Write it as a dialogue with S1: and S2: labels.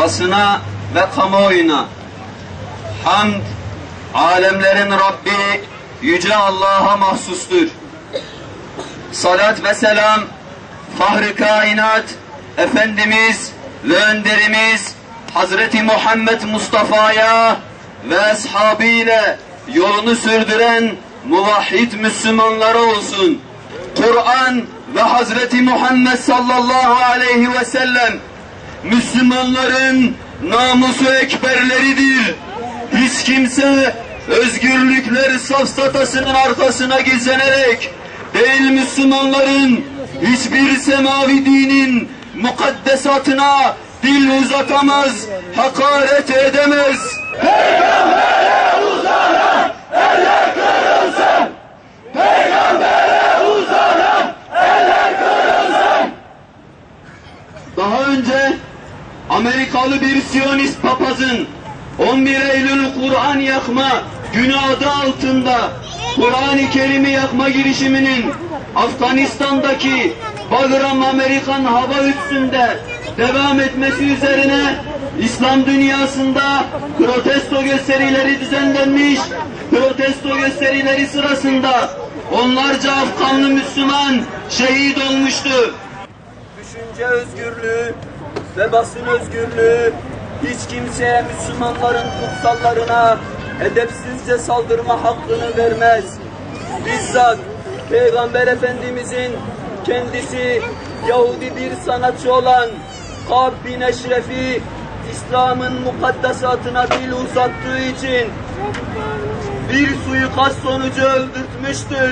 S1: basına ve kamuoyuna. Hamd, alemlerin Rabbi Yüce Allah'a mahsustur. Salat ve selam, Fahri Kainat Efendimiz ve önderimiz Hazreti Muhammed Mustafa'ya ve ashabıyla yolunu sürdüren muvahhid Müslümanlara olsun. Kur'an ve Hazreti Muhammed sallallahu aleyhi ve sellem Müslümanların namusu ekberleridir. Hiç kimse özgürlükler safsatasının arkasına gizlenerek değil, Müslümanların hiçbir semavi dinin mukaddesatına dil uzatamaz, hakaret edemez.
S2: Peygambere uzanan eller kırılsın! Peygambere uzanan eller kırılsın!
S1: Daha önce Amerikalı bir Siyonist papazın 11 Eylül Kur'an yakma günü adı altında Kur'an-ı Kerim'i yakma girişiminin Afganistan'daki Bagram Amerikan hava üssünde devam etmesi üzerine İslam dünyasında protesto gösterileri düzenlenmiş. Protesto gösterileri sırasında onlarca Afganlı Müslüman şehit olmuştu. Düşünce özgürlüğü ve basın özgürlüğü hiç kimseye Müslümanların kutsallarına edepsizce saldırma hakkını vermez. Bizzat Peygamber Efendimizin kendisi Yahudi bir sanatçı olan Kâb bin Eşref'i İslam'ın mukaddesatına dil uzattığı için bir suikast sonucu öldürtmüştür.